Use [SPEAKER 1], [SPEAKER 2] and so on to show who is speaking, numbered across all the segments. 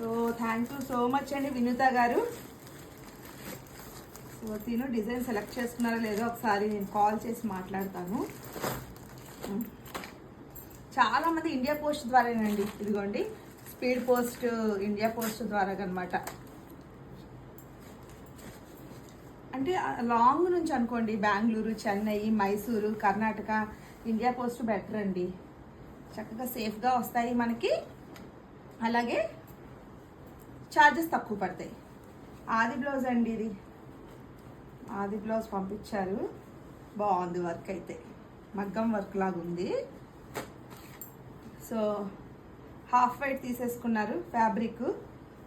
[SPEAKER 1] So thank you so much అండి వినూత గారు. So తిను డిజైన్ సెలెక్ట్ చేసుకున్నారో లేదో ఒకసారి నేను కాల్ చేసి మాట్లాడతాను. చాలామంది ఇండియా పోస్ట్ ద్వారానండి, ఇదిగోండి స్పీడ్ పోస్ట్ ఇండియా పోస్ట్ ద్వారా అనమాట. అంటే లాంగ్ నుంచి అనుకోండి, Bengaluru, Chennai, Mysuru, Karnataka India post better అండి. చక్కగా సేఫ్గా వస్తాయి మనకి, అలాగే ఛార్జెస్ తక్కువ పడతాయి. ఆది బ్లౌజ్ అండి, ఇది ఆది బ్లౌజ్ పంపించారు. బాగుంది వర్క్ అయితే, మగ్గం వర్క్ లాగా ఉంది. సో హాఫ్ వైట్ తీసేసుకున్నారు ఫ్యాబ్రిక్.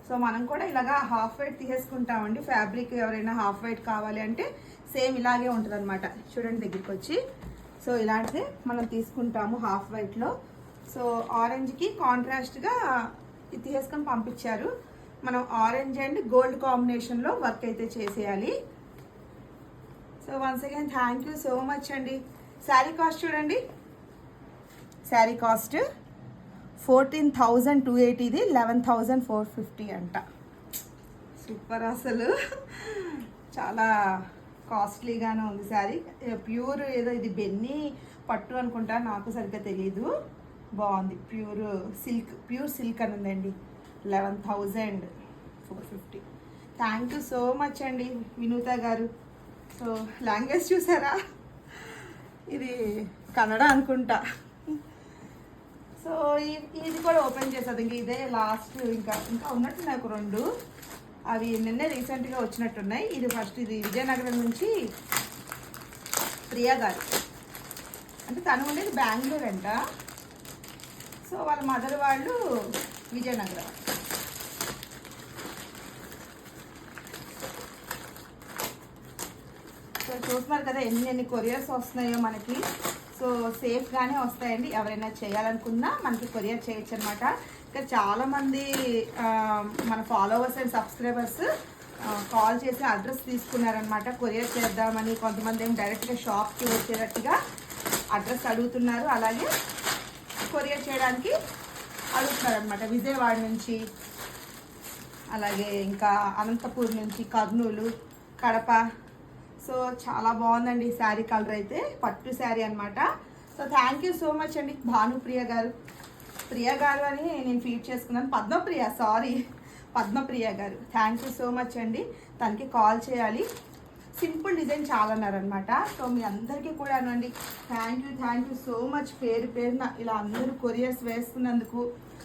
[SPEAKER 1] సో మనం కూడా ఇలాగా హాఫ్ వైట్ తీసేసుకుంటామండి. ఫ్యాబ్రిక్ ఎవరైనా హాఫ్ వైట్ కావాలి అంటే సేమ్ ఇలాగే ఉంటుంది అనమాట. చూడండి దగ్గరికి వచ్చి, సో ఇలాంటిదే మనం తీసుకుంటాము హాఫ్ వైట్లో. సో ఆరెంజ్కి కాంట్రాస్ట్గా ఇది తీసేసుకొని పంపించారు. మనం ఆరెంజ్ అండ్ గోల్డ్ కాంబినేషన్లో వర్క్ అయితే చేసేయాలి. So once again thank you so much అండి. శారీ కాస్ట్ చూడండి, శారీ కాస్ట్ 14,280, ఇది 11,450 అంట. సూపర్, అసలు చాలా కాస్ట్లీగానే ఉంది శారీ. ప్యూర్ ఏదో ఇది బెన్నీ పట్టు అనుకుంటా, నాకు సరిగ్గా తెలీదు. బాగుంది, ప్యూర్ సిల్క్ అని ఉందండి. 11,450. థ్యాంక్ యూ సో మచ్ అండి వినూత గారు. సో లాంగ్వేజ్ చూసారా, ఇది కన్నడ అనుకుంటా. సో ఇది కూడా ఓపెన్ చేసేది, ఇంక ఇదే లాస్ట్. ఇంకా ఉన్నట్టున్నాయి ఒక 2, అవి నిన్నే రీసెంట్గా వచ్చినట్టున్నాయి. ఇది ఫస్ట్, ఇది విజయనగరం నుంచి ప్రియా గారు, అంటే తను ఉండేది బెంగళూరు అంట. సో వాళ్ళ మదర్ వాళ్ళు విజయనగరం. సో చూస్తున్నారు కదా ఎన్ని కొరియర్స్ వస్తున్నాయో మనకి. సో సేఫ్గానే వస్తాయండి. ఎవరైనా చేయాలనుకున్నా మనకి కొరియర్ చేయొచ్చు అనమాట. ఇంకా చాలామంది మన ఫాలోవర్స్ అండ్ సబ్స్క్రైబర్స్ కాల్ చేసి అడ్రస్ తీసుకున్నారనమాట కొరియర్ చేద్దామని. కొంతమంది ఏమో డైరెక్ట్గా షాప్కి వచ్చేటట్టుగా అడ్రస్ అడుగుతున్నారు, అలాగే కొరియర్ చేయడానికి అడుగుతున్నారు అనమాట. విజయవాడ నుంచి, అలాగే ఇంకా అనంతపూర్ నుంచి, కర్నూలు, కడప. సో చాలా బాగుందండి శారీ కలర్ అయితే, పట్టు శారీ అనమాట. So thank you so much అండి భానుప్రియ గారు. ప్రియ గారు అని నేను ఫీడ్ చేసుకున్నాను, పద్మప్రియ గారు. థ్యాంక్ యూ సో మచ్ అండి. తనకి కాల్ చేయాలి, సింపుల్ డిజైన్ చాలా అన్నారనమాట. సో మీ అందరికీ కూడా అనండి థ్యాంక్ యూ సో మచ్, పేరున ఇలా అందరూ కొరియర్స్ వేస్తున్నందుకు.